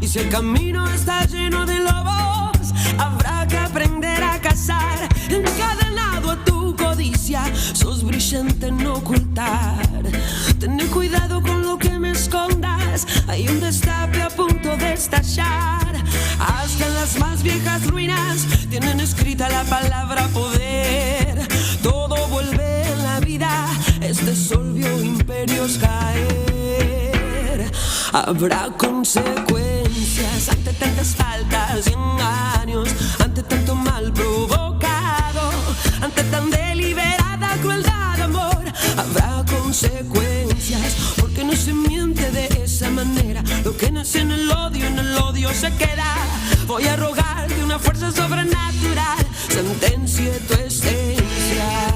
Y si el camino está lleno de lobos, habrá que aprender a cazar. Encadenado a tu codicia, sos brillante en ocultar. Ten cuidado con lo que me escondas, hay un destape a punto de estallar. Hasta en las más viejas ruinas tienen escrita la palabra poder. Todo vuelve en la vida, este sol vio imperios caer. Habrá consecuencias ante tantas faltas y engaños, ante tanto mal provocado, ante tan deliberada crueldad, amor. Habrá consecuencias, porque no se miente de esa manera. Lo que nace en el odio se queda. Voy a rogar que una fuerza sobrenatural sentencie tu esencia.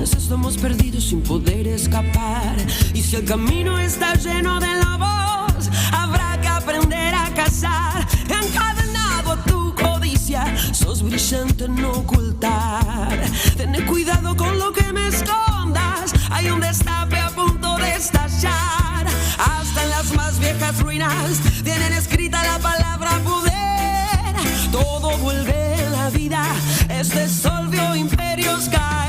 Estamos perdidos sin poder escapar. Y si el camino está lleno de lobos, habrá que aprender a cazar. Encadenado a tu codicia, sos brillante en ocultar. Ten cuidado con lo que me escondas, hay un destape a punto de estallar. Hasta en las más viejas ruinas tienen escrita la palabra poder. Todo vuelve en la vida, este sol vio imperios caer.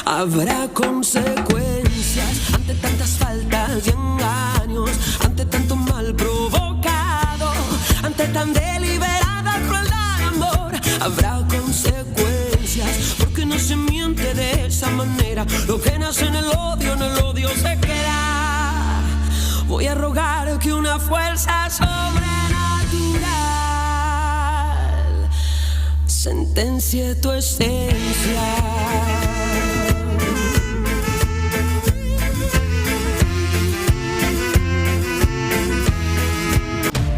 Habrá consecuencias ante tantas faltas y engaños, ante tanto mal provocado, ante tan deliberada crueldad, amor. Habrá consecuencias, porque no se miente de esa manera. Lo que nace en el odio se queda. Voy a rogar que una fuerza sobrenatural sentencie tu esencia.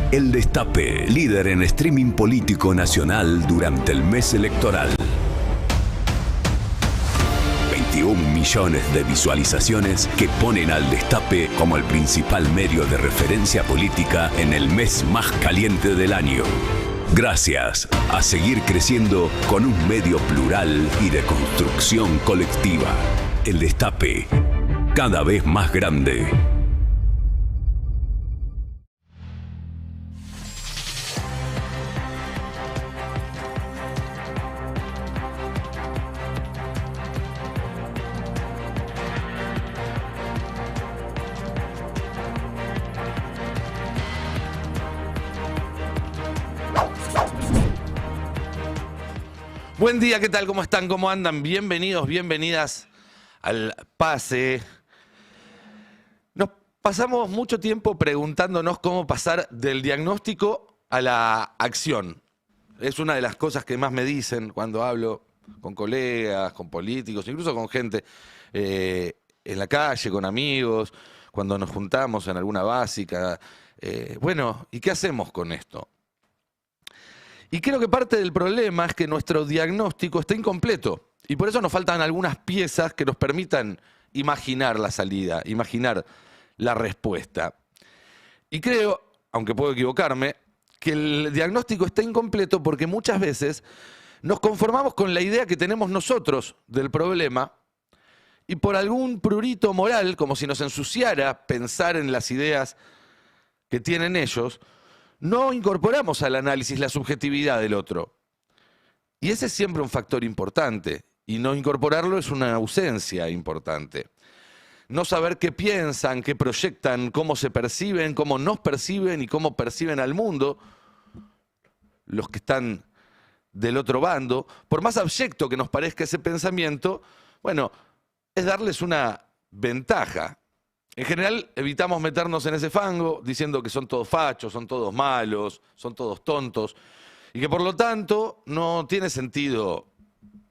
El Destape, líder en streaming político nacional durante el mes electoral. 21 millones de visualizaciones que ponen al Destape como el principal medio de referencia política en el mes más caliente del año. Gracias a seguir creciendo con un medio plural y de construcción colectiva. El Destape, cada vez más grande. Buen día, ¿qué tal? ¿Cómo están? ¿Cómo andan? Bienvenidos, bienvenidas al Pase. Nos pasamos mucho tiempo preguntándonos cómo pasar del diagnóstico a la acción. Es una de las cosas que más me dicen cuando hablo con colegas, con políticos, incluso con gente en la calle, con amigos, cuando nos juntamos en alguna básica. Bueno, ¿y qué hacemos con esto? Y creo que parte del problema es que nuestro diagnóstico está incompleto y por eso nos faltan algunas piezas que nos permitan imaginar la salida, imaginar la respuesta. Y creo, aunque puedo equivocarme, que el diagnóstico está incompleto porque muchas veces nos conformamos con la idea que tenemos nosotros del problema y por algún prurito moral, como si nos ensuciara pensar en las ideas que tienen ellos, no incorporamos al análisis la subjetividad del otro. Y ese es siempre un factor importante, y no incorporarlo es una ausencia importante. No saber qué piensan, qué proyectan, cómo se perciben, cómo nos perciben y cómo perciben al mundo los que están del otro bando, por más abyecto que nos parezca ese pensamiento, bueno, es darles una ventaja. En general evitamos meternos en ese fango diciendo que son todos fachos, son todos malos, son todos tontos y que por lo tanto no tiene sentido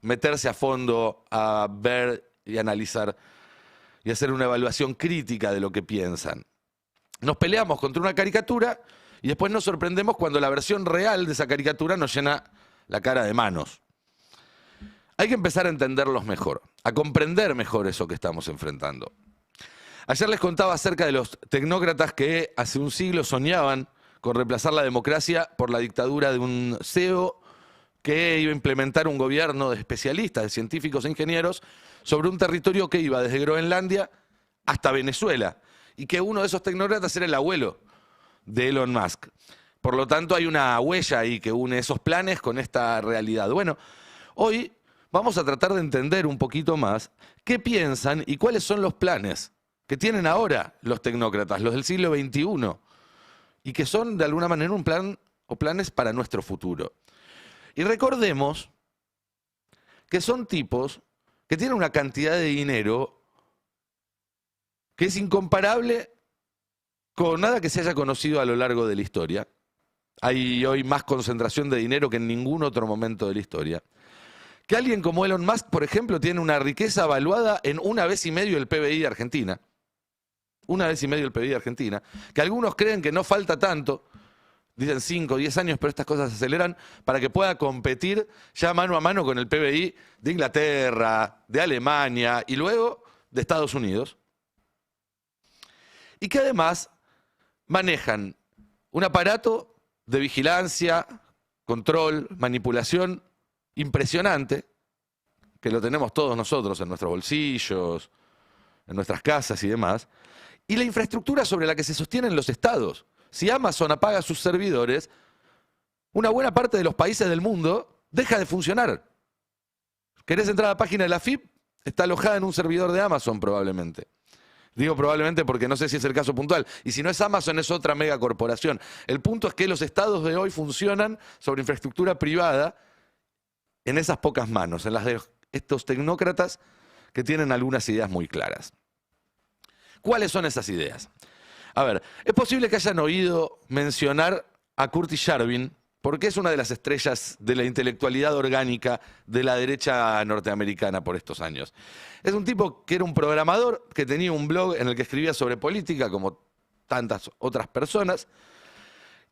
meterse a fondo a ver y analizar y hacer una evaluación crítica de lo que piensan. Nos peleamos contra una caricatura y después nos sorprendemos cuando la versión real de esa caricatura nos llena la cara de manos. hay que empezar a entenderlos mejor, a comprender mejor eso que estamos enfrentando. Ayer les contaba acerca de los tecnócratas que hace un siglo soñaban con reemplazar la democracia por la dictadura de un CEO que iba a implementar un gobierno de especialistas, de científicos e ingenieros, sobre un territorio que iba desde Groenlandia hasta Venezuela, y que uno de esos tecnócratas era el abuelo de Elon Musk. Por lo tanto, hay una huella ahí que une esos planes con esta realidad. Bueno, hoy vamos a tratar de entender un poquito más qué piensan y cuáles son los planes que tienen ahora los tecnócratas, los del siglo XXI, y que son de alguna manera un plan o planes para nuestro futuro. Y recordemos que son tipos que tienen una cantidad de dinero que es incomparable con nada que se haya conocido a lo largo de la historia. Hay hoy más concentración de dinero que en ningún otro momento de la historia. Que alguien como Elon Musk, por ejemplo, tiene una riqueza valuada en 1,5 veces el PBI de Argentina. 1,5 veces el PBI de Argentina. Que algunos creen que no falta tanto, dicen 5 o 10 años, pero estas cosas se aceleran para que pueda competir ya mano a mano con el PBI de Inglaterra, de Alemania y luego de Estados Unidos. Y que además manejan un aparato de vigilancia, control, manipulación impresionante, que lo tenemos todos nosotros en nuestros bolsillos, en nuestras casas y demás, y la infraestructura sobre la que se sostienen los estados. Si Amazon apaga sus servidores, una buena parte de los países del mundo deja de funcionar. ¿Querés entrar a la página de la AFIP? Está alojada en un servidor de Amazon probablemente. Digo probablemente porque no sé si es el caso puntual. Y si no es Amazon, es otra megacorporación. El punto es que los estados de hoy funcionan sobre infraestructura privada en esas pocas manos, en las de estos tecnócratas que tienen algunas ideas muy claras. ¿Cuáles son esas ideas? A ver, es posible que hayan oído mencionar a Curtis Yarvin, porque es una de las estrellas de la intelectualidad orgánica de la derecha norteamericana por estos años. Es un tipo que era un programador, que tenía un blog en el que escribía sobre política, como tantas otras personas,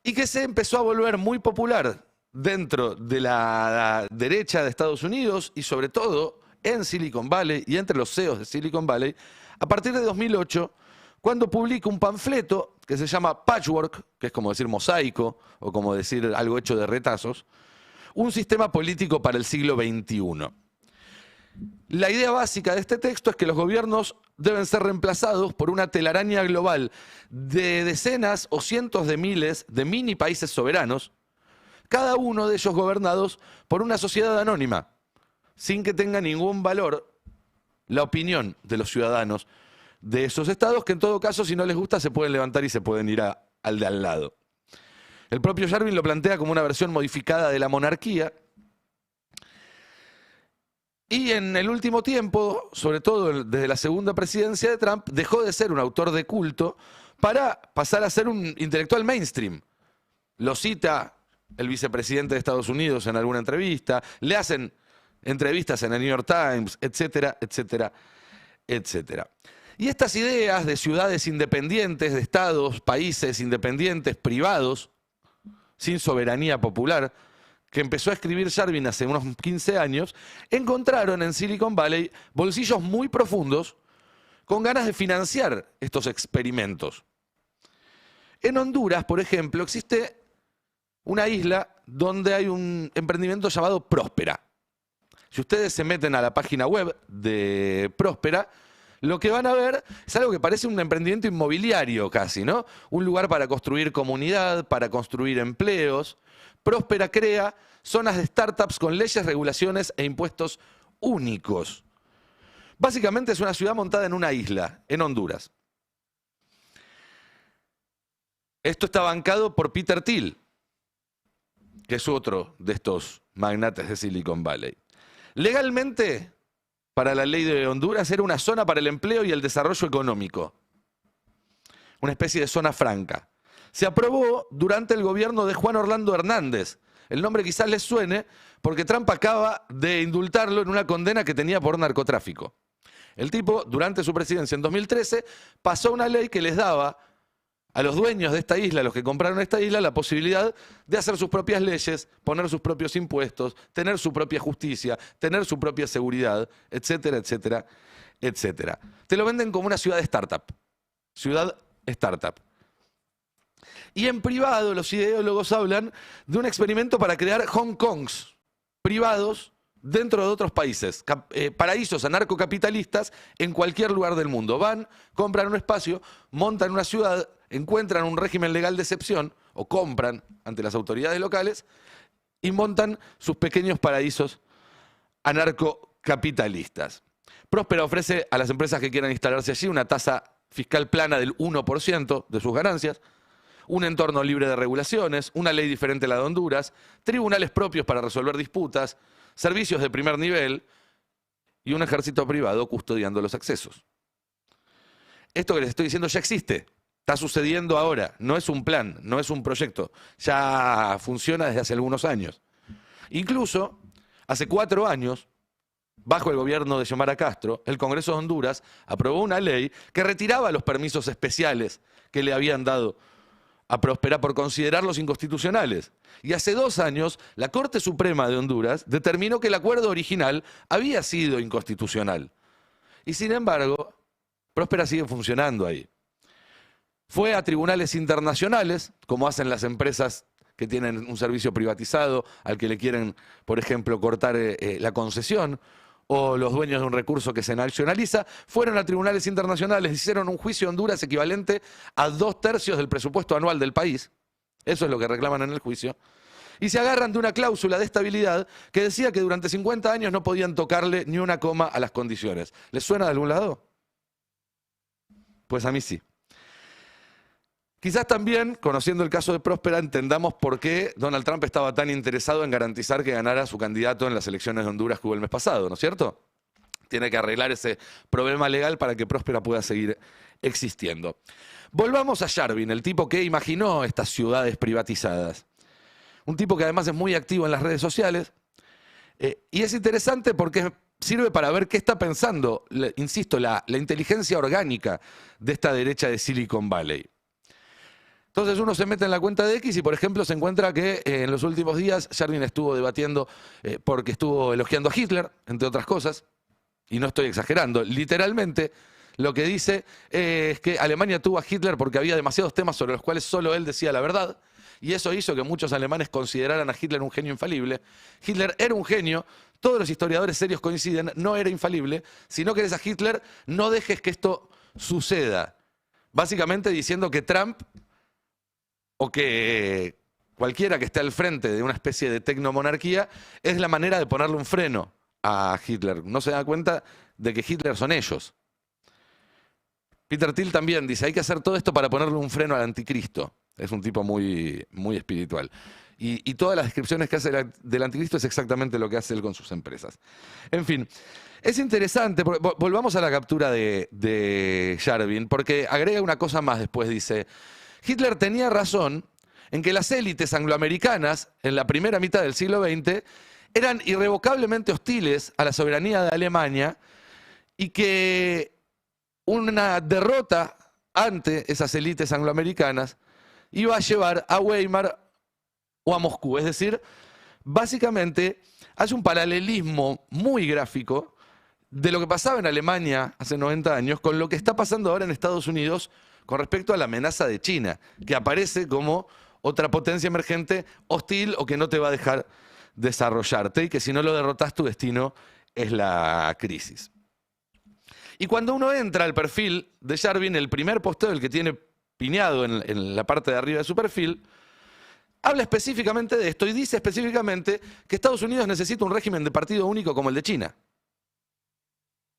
y que se empezó a volver muy popular dentro de la derecha de Estados Unidos y sobre todo en Silicon Valley y entre los CEOs de Silicon Valley, a partir de 2008, cuando publica un panfleto que se llama Patchwork, que es como decir mosaico o como decir algo hecho de retazos, un sistema político para el siglo XXI. La idea básica de este texto es que los gobiernos deben ser reemplazados por una telaraña global de decenas o cientos de miles de mini países soberanos, cada uno de ellos gobernados por una sociedad anónima, sin que tenga ningún valor la opinión de los ciudadanos de esos estados, que en todo caso, si no les gusta, se pueden levantar y se pueden ir al de al lado. El propio Yarvin lo plantea como una versión modificada de la monarquía. Y en el último tiempo, sobre todo desde la segunda presidencia de Trump, dejó de ser un autor de culto para pasar a ser un intelectual mainstream. Lo cita el vicepresidente de Estados Unidos en alguna entrevista, le hacen entrevistas en el New York Times, etcétera, etcétera, etcétera. Y estas ideas de ciudades independientes, de estados, países independientes, privados, sin soberanía popular, que empezó a escribir Yarvin hace unos 15 años, encontraron en Silicon Valley bolsillos muy profundos con ganas de financiar estos experimentos. En Honduras, por ejemplo, existe una isla donde hay un emprendimiento llamado Próspera. Si ustedes se meten a la página web de Próspera, lo que van a ver es algo que parece un emprendimiento inmobiliario casi, ¿no? Un lugar para construir comunidad, para construir empleos. Próspera crea zonas de startups con leyes, regulaciones e impuestos únicos. Básicamente es una ciudad montada en una isla, en Honduras. Esto está bancado por Peter Thiel, que es otro de estos magnates de Silicon Valley. Legalmente, para la ley de Honduras, era una zona para el empleo y el desarrollo económico. Una especie de zona franca. Se aprobó durante el gobierno de Juan Orlando Hernández. El nombre quizás les suene porque Trump acaba de indultarlo en una condena que tenía por narcotráfico. El tipo, durante su presidencia en 2013, pasó una ley que les daba a los dueños de esta isla, a los que compraron esta isla, la posibilidad de hacer sus propias leyes, poner sus propios impuestos, tener su propia justicia, tener su propia seguridad, etcétera, etcétera, etcétera. Te lo venden como una ciudad startup. Ciudad startup. Y en privado los ideólogos hablan de un experimento para crear Hong Kongs privados dentro de otros países, paraísos anarcocapitalistas en cualquier lugar del mundo. Van, compran un espacio, montan una ciudad, encuentran un régimen legal de excepción, o compran ante las autoridades locales, y montan sus pequeños paraísos anarcocapitalistas. Próspera ofrece a las empresas que quieran instalarse allí una tasa fiscal plana del 1% de sus ganancias, un entorno libre de regulaciones, una ley diferente a la de Honduras, tribunales propios para resolver disputas, servicios de primer nivel y un ejército privado custodiando los accesos. Esto que les estoy diciendo ya existe, está sucediendo ahora, no es un plan, no es un proyecto, ya funciona desde hace algunos años. Incluso, hace 4 años, bajo el gobierno de Xiomara Castro, el Congreso de Honduras aprobó una ley que retiraba los permisos especiales que le habían dado a Próspera por considerarlos inconstitucionales. Y hace 2 años, la Corte Suprema de Honduras determinó que el acuerdo original había sido inconstitucional. Y sin embargo, Próspera sigue funcionando ahí. Fue a tribunales internacionales, como hacen las empresas que tienen un servicio privatizado, al que le quieren, por ejemplo, cortar la concesión, o los dueños de un recurso que se nacionaliza, fueron a tribunales internacionales, hicieron un juicio a Honduras equivalente a 2/3 del presupuesto anual del país. Eso es lo que reclaman en el juicio. Y se agarran de una cláusula de estabilidad que decía que durante 50 años no podían tocarle ni una coma a las condiciones. ¿Les suena de algún lado? Pues a mí sí. Quizás también, conociendo el caso de Próspera, entendamos por qué Donald Trump estaba tan interesado en garantizar que ganara su candidato en las elecciones de Honduras que hubo el mes pasado, ¿no es cierto? Tiene que arreglar ese problema legal para que Próspera pueda seguir existiendo. Volvamos a Yarvin, el tipo que imaginó estas ciudades privatizadas. Un tipo que además es muy activo en las redes sociales. Y es interesante porque sirve para ver qué está pensando, insisto, la inteligencia orgánica de esta derecha de Silicon Valley. Entonces uno se mete en la cuenta de X y, por ejemplo, se encuentra que en los últimos días Yarvin estuvo debatiendo porque estuvo elogiando a Hitler, entre otras cosas, y no estoy exagerando, literalmente lo que dice es que Alemania tuvo a Hitler porque había demasiados temas sobre los cuales solo él decía la verdad, y eso hizo que muchos alemanes consideraran a Hitler un genio infalible. Hitler era un genio, todos los historiadores serios coinciden, no era infalible. Si no querés a Hitler, no dejes que esto suceda. Básicamente diciendo que Trump o que cualquiera que esté al frente de una especie de tecnomonarquía es la manera de ponerle un freno a Hitler. No se da cuenta de que Hitler son ellos. Peter Thiel también dice, hay que hacer todo esto para ponerle un freno al anticristo. Es un tipo muy, muy espiritual. Y todas las descripciones que hace del anticristo es exactamente lo que hace él con sus empresas. En fin, es interesante, volvamos a la captura de Yarvin, porque agrega una cosa más después, dice, Hitler tenía razón en que las élites angloamericanas, en la primera mitad del siglo XX, eran irrevocablemente hostiles a la soberanía de Alemania y que una derrota ante esas élites angloamericanas iba a llevar a Weimar o a Moscú. Es decir, básicamente hace un paralelismo muy gráfico de lo que pasaba en Alemania hace 90 años con lo que está pasando ahora en Estados Unidos con respecto a la amenaza de China, que aparece como otra potencia emergente hostil o que no te va a dejar desarrollarte y que si no lo derrotas tu destino es la crisis. Y cuando uno entra al perfil de Yarvin, el primer posteo, el que tiene piñado en la parte de arriba de su perfil, habla específicamente de esto y dice específicamente que Estados Unidos necesita un régimen de partido único como el de China.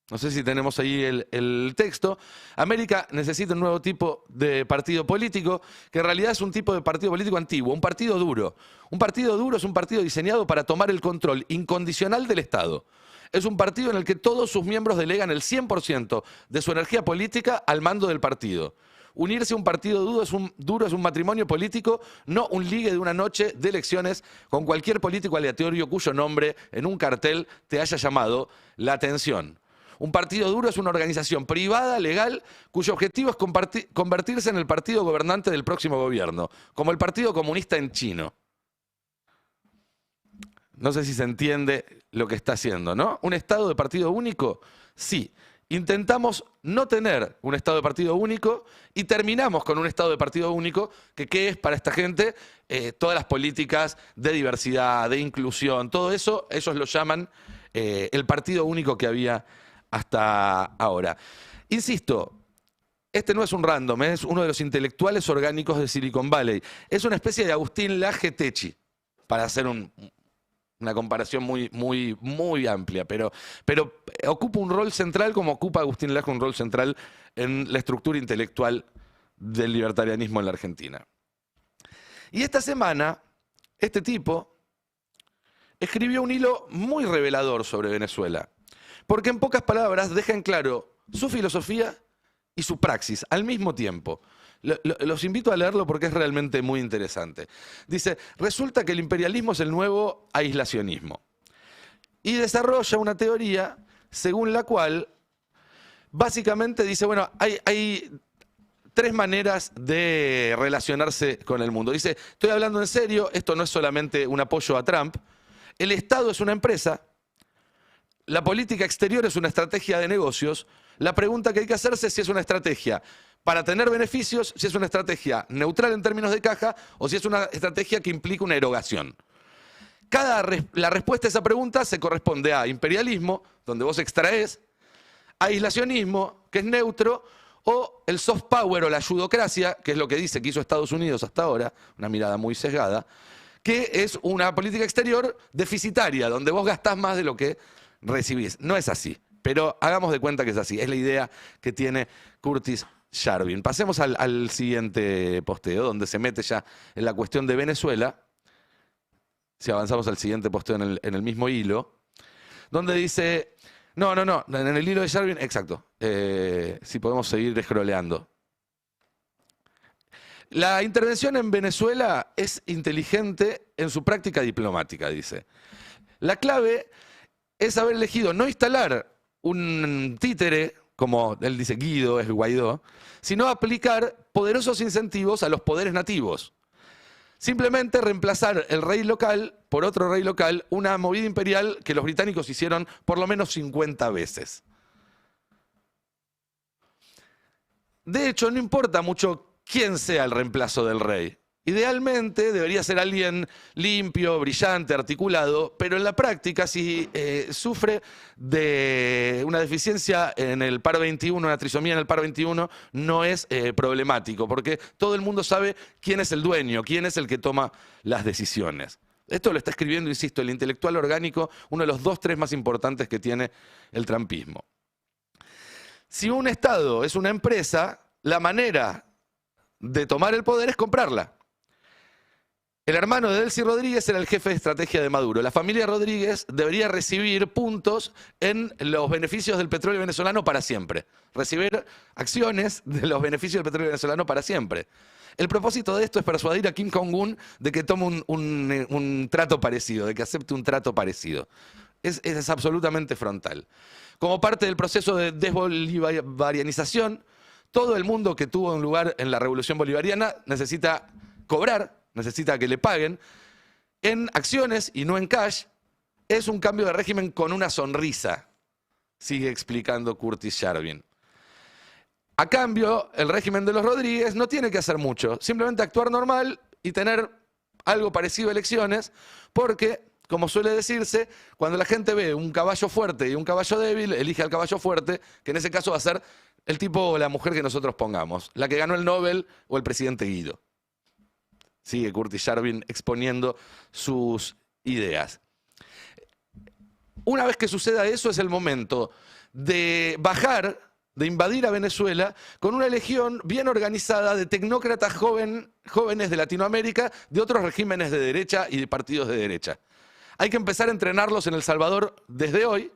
No sé si tenemos ahí el texto. América necesita un nuevo tipo de partido político, que en realidad es un tipo de partido político antiguo, un partido duro. Un partido duro es un partido diseñado para tomar el control incondicional del Estado. Es un partido en el que todos sus miembros delegan el 100% de su energía política al mando del partido. Unirse a un partido duro es un matrimonio político, no un ligue de una noche de elecciones con cualquier político aleatorio cuyo nombre en un cartel te haya llamado la atención. Un partido duro es una organización privada, legal, cuyo objetivo es convertirse en el partido gobernante del próximo gobierno, como el Partido Comunista en China. No sé si se entiende lo que está haciendo, ¿no? ¿Un estado de partido único? Sí. Intentamos no tener un estado de partido único y terminamos con un estado de partido único que ¿qué es para esta gente? Todas las políticas de diversidad, de inclusión, todo eso, ellos lo llaman el partido único que había hasta ahora. Insisto, este no es un random, es uno de los intelectuales orgánicos de Silicon Valley. Es una especie de Agustín Laje Techy, para hacer una comparación muy amplia, pero ocupa un rol central como ocupa Agustín Laje un rol central en la estructura intelectual del libertarianismo en la Argentina. Y esta semana, este tipo escribió un hilo muy revelador sobre Venezuela, porque en pocas palabras deja en claro su filosofía y su praxis al mismo tiempo. Los invito a leerlo porque es realmente muy interesante. Dice, resulta que el imperialismo es el nuevo aislacionismo. Y desarrolla una teoría según la cual básicamente dice, bueno, hay tres maneras de relacionarse con el mundo. Dice, estoy hablando en serio, esto no es solamente un apoyo a Trump, el Estado es una empresa, la política exterior es una estrategia de negocios, la pregunta que hay que hacerse es si es una estrategia para tener beneficios, si es una estrategia neutral en términos de caja o si es una estrategia que implica una erogación. La respuesta a esa pregunta se corresponde a imperialismo, donde vos extraes, aislacionismo, que es neutro, o el soft power o la ayudocracia, que es lo que dice que hizo Estados Unidos hasta ahora, una mirada muy sesgada, que es una política exterior deficitaria, donde vos gastás más de lo que recibís. No es así, pero hagamos de cuenta que es así. Es la idea que tiene Curtis Yarvin. Pasemos al siguiente posteo, donde se mete ya en la cuestión de Venezuela. Si avanzamos al siguiente posteo en el mismo hilo, donde dice... No, en el hilo de Yarvin, exacto. Si podemos seguir scrolleando. La intervención en Venezuela es inteligente en su práctica diplomática, dice. La clave es haber elegido no instalar un títere, como él dice Guido, es Guaidó, sino aplicar poderosos incentivos a los poderes nativos. Simplemente reemplazar el rey local por otro rey local, una movida imperial que los británicos hicieron por lo menos 50 veces. De hecho, no importa mucho quién sea el reemplazo del rey. Idealmente debería ser alguien limpio, brillante, articulado, pero en la práctica si sufre de una deficiencia en el par 21, una trisomía en el par 21, no es problemático, porque todo el mundo sabe quién es el dueño, quién es el que toma las decisiones. Esto lo está escribiendo, insisto, el intelectual orgánico, uno de los 2-3 más importantes que tiene el trumpismo. Si un Estado es una empresa, la manera de tomar el poder es comprarla. El hermano de Delcy Rodríguez era el jefe de estrategia de Maduro. La familia Rodríguez debería recibir puntos en los beneficios del petróleo venezolano para siempre. Recibir acciones de los beneficios del petróleo venezolano para siempre. El propósito de esto es persuadir a Kim Jong-un de que tome un trato parecido, de que acepte un trato parecido. Es absolutamente frontal. Como parte del proceso de desbolivarianización, todo el mundo que tuvo un lugar en la revolución bolivariana necesita cobrar, necesita que le paguen en acciones y no en cash. Es un cambio de régimen con una sonrisa, sigue explicando Curtis Yarvin. A cambio, el régimen de los Rodríguez no tiene que hacer mucho, simplemente actuar normal y tener algo parecido a elecciones, porque, como suele decirse, cuando la gente ve un caballo fuerte y un caballo débil, elige al caballo fuerte, que en ese caso va a ser el tipo o la mujer que nosotros pongamos, la que ganó el Nobel o el presidente Guido. Sigue Curtis Yarvin exponiendo sus ideas. Una vez que suceda eso, es el momento de bajar, de invadir a Venezuela con una legión bien organizada de tecnócratas jóvenes de Latinoamérica, de otros regímenes de derecha y de partidos de derecha. Hay que empezar a entrenarlos en El Salvador desde hoy,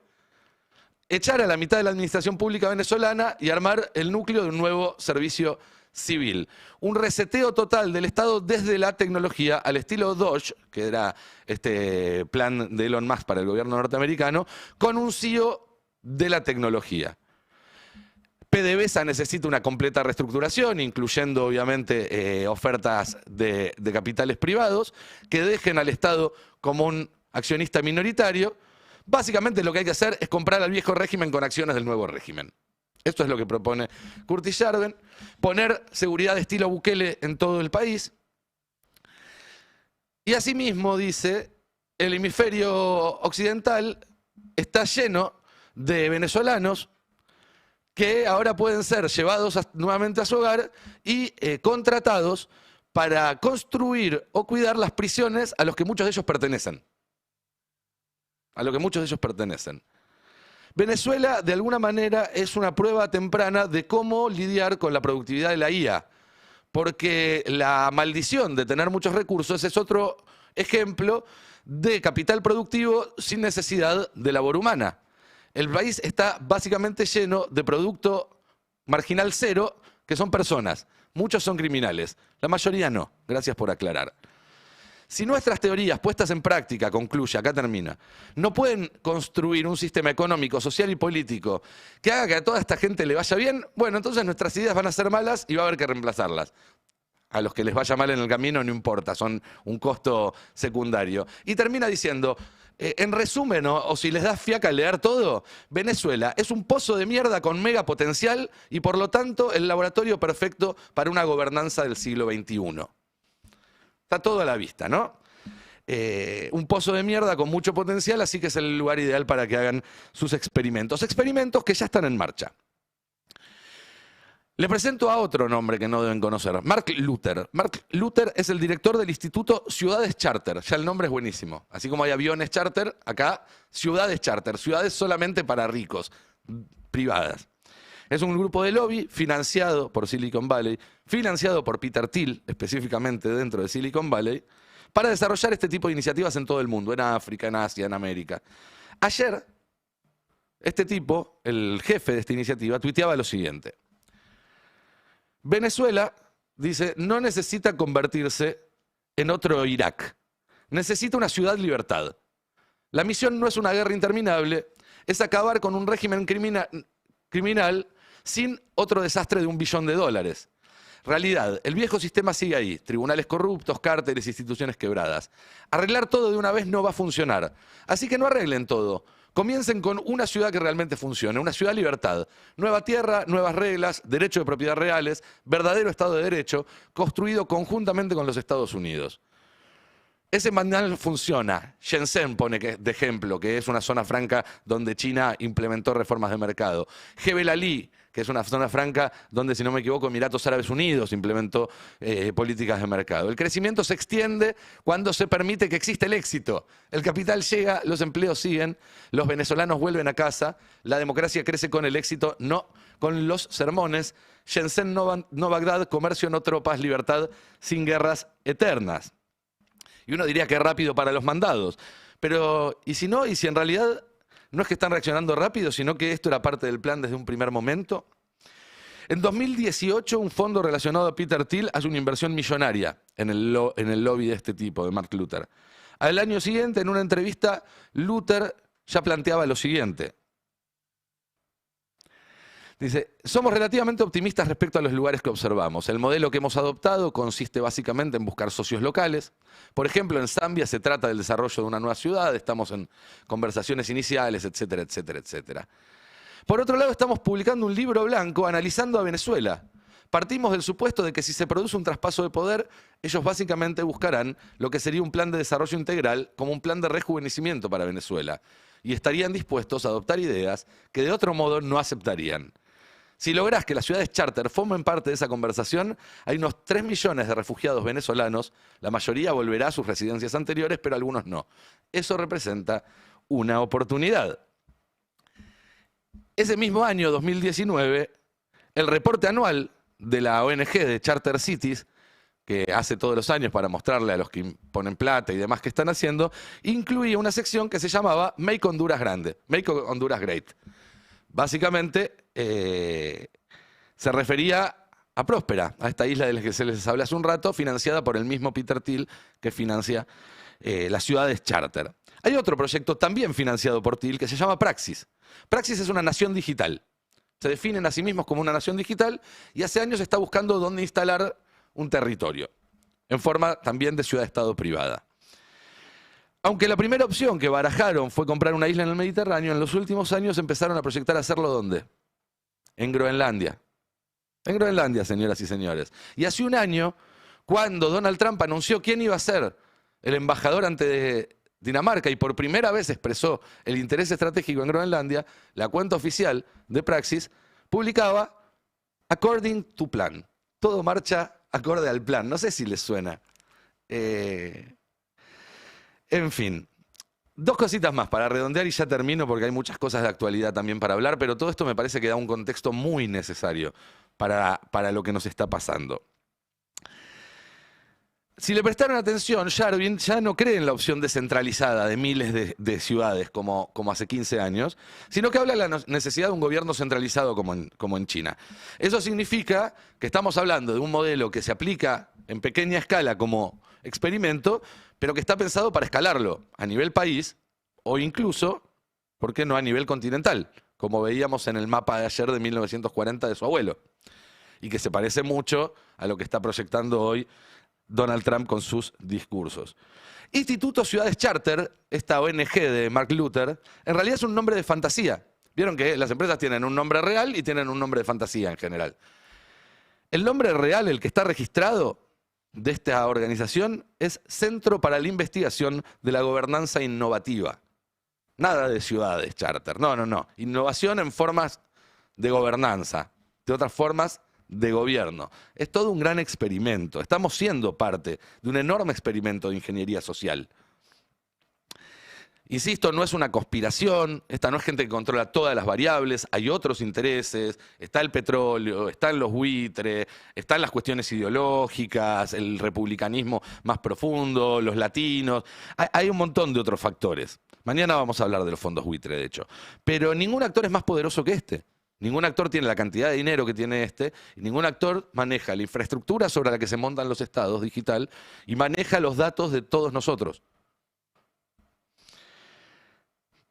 echar a la mitad de la administración pública venezolana y armar el núcleo de un nuevo servicio civil. Un reseteo total del Estado desde la tecnología al estilo Doge, que era este plan de Elon Musk para el gobierno norteamericano, con un CEO de la tecnología. PDVSA necesita una completa reestructuración, incluyendo obviamente ofertas de capitales privados que dejen al Estado como un accionista minoritario. Básicamente lo que hay que hacer es comprar al viejo régimen con acciones del nuevo régimen. Esto es lo que propone Curtis Yarden. Poner seguridad de estilo Bukele en todo el país. Y asimismo, dice, el hemisferio occidental está lleno de venezolanos que ahora pueden ser llevados nuevamente a su hogar y contratados para construir o cuidar las prisiones a los que muchos de ellos pertenecen. Venezuela, de alguna manera, es una prueba temprana de cómo lidiar con la productividad de la IA, porque la maldición de tener muchos recursos es otro ejemplo de capital productivo sin necesidad de labor humana. El país está básicamente lleno de producto marginal cero, que son personas. Muchos son criminales, la mayoría no. Gracias por aclarar. Si nuestras teorías puestas en práctica, concluye, acá termina, no pueden construir un sistema económico, social y político que haga que a toda esta gente le vaya bien, bueno, entonces nuestras ideas van a ser malas y va a haber que reemplazarlas. A los que les vaya mal en el camino no importa, son un costo secundario. Y termina diciendo, en resumen, o si les da fiaca leer todo, Venezuela es un pozo de mierda con mega potencial y por lo tanto el laboratorio perfecto para una gobernanza del siglo XXI. Está todo a la vista, ¿no? Un pozo de mierda con mucho potencial, así que es el lugar ideal para que hagan sus experimentos. Experimentos que ya están en marcha. Le presento a otro nombre que no deben conocer, Mark Luther. Mark Luther es el director del Instituto Ciudades Charter. Ya el nombre es buenísimo. Así como hay aviones charter, acá Ciudades Charter. Ciudades solamente para ricos, privadas. Es un grupo de lobby financiado por Silicon Valley, financiado por Peter Thiel, específicamente dentro de Silicon Valley, para desarrollar este tipo de iniciativas en todo el mundo, en África, en Asia, en América. Ayer, este tipo, el jefe de esta iniciativa, tuiteaba lo siguiente. Venezuela, dice, no necesita convertirse en otro Irak. Necesita una ciudad-libertad. La misión no es una guerra interminable, es acabar con un régimen criminal sin otro desastre de $1 billón. Realidad, el viejo sistema sigue ahí, tribunales corruptos, cárteles, instituciones quebradas. Arreglar todo de una vez no va a funcionar, así que no arreglen todo. Comiencen con una ciudad que realmente funcione, una ciudad-libertad. Nueva tierra, nuevas reglas, derecho de propiedad reales, verdadero Estado de Derecho, construido conjuntamente con los Estados Unidos. Ese manual funciona. Shenzhen pone de ejemplo, que es una zona franca donde China implementó reformas de mercado. Jebel Ali, que es una zona franca donde, si no me equivoco, Emiratos Árabes Unidos implementó políticas de mercado. El crecimiento se extiende cuando se permite que exista el éxito. El capital llega, los empleos siguen, los venezolanos vuelven a casa, la democracia crece con el éxito, no con los sermones. Shenzhen no Bagdad, comercio no tropas, libertad sin guerras eternas. Y uno diría que es rápido para los mandados. Pero, ¿y si no? ¿Y si en realidad no es que están reaccionando rápido, sino que esto era parte del plan desde un primer momento? En 2018, un fondo relacionado a Peter Thiel hace una inversión millonaria en el lobby de este tipo, de Mark Luther. Al año siguiente, en una entrevista, Luther ya planteaba lo siguiente. Dice, somos relativamente optimistas respecto a los lugares que observamos. El modelo que hemos adoptado consiste básicamente en buscar socios locales. Por ejemplo, en Zambia se trata del desarrollo de una nueva ciudad, estamos en conversaciones iniciales, etcétera, etcétera, etcétera. Por otro lado, estamos publicando un libro blanco analizando a Venezuela. Partimos del supuesto de que si se produce un traspaso de poder, ellos básicamente buscarán lo que sería un plan de desarrollo integral como un plan de rejuvenecimiento para Venezuela. Y estarían dispuestos a adoptar ideas que de otro modo no aceptarían. Si lográs que las ciudades charter formen parte de esa conversación, hay unos 3 millones de refugiados venezolanos, la mayoría volverá a sus residencias anteriores, pero algunos no. Eso representa una oportunidad. Ese mismo año, 2019, el reporte anual de la ONG de Charter Cities, que hace todos los años para mostrarle a los que ponen plata y demás que están haciendo, incluía una sección que se llamaba Make Honduras Grande, Make Honduras Great. Básicamente, se refería a Próspera, a esta isla de la que se les hablé hace un rato, financiada por el mismo Peter Thiel que financia las ciudades charter. Hay otro proyecto también financiado por TIL que se llama Praxis. Praxis es una nación digital. Se definen a sí mismos como una nación digital y hace años está buscando dónde instalar un territorio, en forma también de ciudad-estado privada. Aunque la primera opción que barajaron fue comprar una isla en el Mediterráneo, en los últimos años empezaron a proyectar hacerlo ¿dónde? En Groenlandia. En Groenlandia, señoras y señores. Y hace un año, cuando Donald Trump anunció quién iba a ser el embajador ante Dinamarca y por primera vez expresó el interés estratégico en Groenlandia, la cuenta oficial de Praxis publicaba According to Plan. Todo marcha acorde al plan. No sé si les suena. En fin. Dos cositas más para redondear y ya termino porque hay muchas cosas de actualidad también para hablar, pero todo esto me parece que da un contexto muy necesario para lo que nos está pasando. Si le prestaron atención, Yarvin ya no cree en la opción descentralizada de miles de ciudades como hace 15 años, sino que habla de la necesidad de un gobierno centralizado como en China. Eso significa que estamos hablando de un modelo que se aplica en pequeña escala como experimento, pero que está pensado para escalarlo a nivel país o incluso, ¿por qué no a nivel continental? Como veíamos en el mapa de ayer de 1940 de su abuelo, y que se parece mucho a lo que está proyectando hoy Donald Trump con sus discursos. Instituto Ciudades Charter, esta ONG de Mark Luther, en realidad es un nombre de fantasía. Vieron que las empresas tienen un nombre real y tienen un nombre de fantasía en general. El nombre real, el que está registrado de esta organización, es Centro para la Investigación de la Gobernanza Innovativa. Nada de ciudades charter, no. Innovación en formas de gobernanza, de otras formas de gobierno. Es todo un gran experimento. Estamos siendo parte de un enorme experimento de ingeniería social. Insisto, no es una conspiración, esta no es gente que controla todas las variables, hay otros intereses, está el petróleo, están los buitres, están las cuestiones ideológicas, el republicanismo más profundo, los latinos, hay un montón de otros factores. Mañana vamos a hablar de los fondos buitre, de hecho. Pero ningún actor es más poderoso que este. Ningún actor tiene la cantidad de dinero que tiene este, y ningún actor maneja la infraestructura sobre la que se montan los estados digital y maneja los datos de todos nosotros.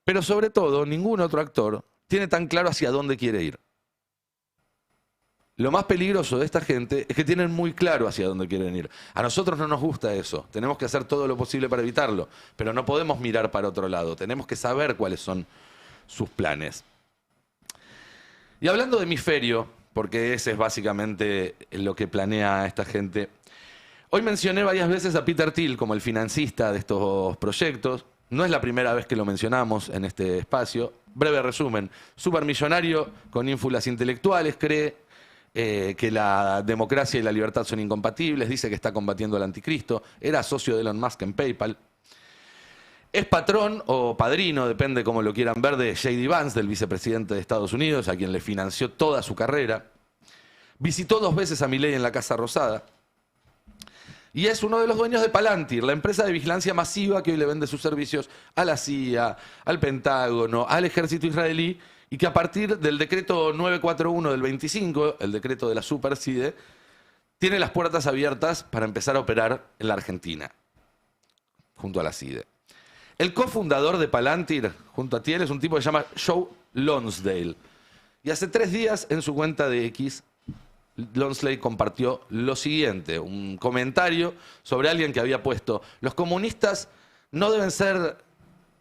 Pero sobre todo, ningún otro actor tiene tan claro hacia dónde quiere ir. Lo más peligroso de esta gente es que tienen muy claro hacia dónde quieren ir. A nosotros no nos gusta eso, tenemos que hacer todo lo posible para evitarlo, pero no podemos mirar para otro lado, tenemos que saber cuáles son sus planes. Y hablando de hemisferio, porque ese es básicamente lo que planea esta gente, hoy mencioné varias veces a Peter Thiel como el financista de estos proyectos. No es la primera vez que lo mencionamos en este espacio. Breve resumen, supermillonario con ínfulas intelectuales, cree que la democracia y la libertad son incompatibles, dice que está combatiendo al anticristo, era socio de Elon Musk en PayPal. Es patrón o padrino, depende cómo lo quieran ver, de J.D. Vance, del vicepresidente de Estados Unidos, a quien le financió toda su carrera. Visitó 2 veces a Milei en la Casa Rosada. Y es uno de los dueños de Palantir, la empresa de vigilancia masiva que hoy le vende sus servicios a la CIA, al Pentágono, al ejército israelí, y que a partir del decreto 941 del 25, el decreto de la Super CIDE, tiene las puertas abiertas para empezar a operar en la Argentina, junto a la CIDE. El cofundador de Palantir, junto a Thiel, es un tipo que se llama Joe Lonsdale. Y hace 3 días, en su cuenta de X, Lonsdale compartió lo siguiente, un comentario sobre alguien que había puesto: los comunistas no deben ser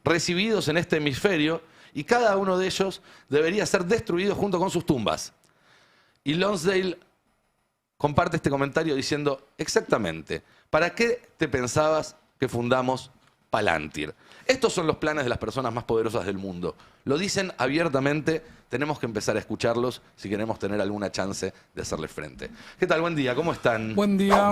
recibidos en este hemisferio y cada uno de ellos debería ser destruido junto con sus tumbas. Y Lonsdale comparte este comentario diciendo: exactamente, ¿para qué te pensabas que fundamos Palantir? Estos son los planes de las personas más poderosas del mundo. Lo dicen abiertamente, tenemos que empezar a escucharlos si queremos tener alguna chance de hacerles frente. ¿Qué tal? Buen día, ¿cómo están? Buen día.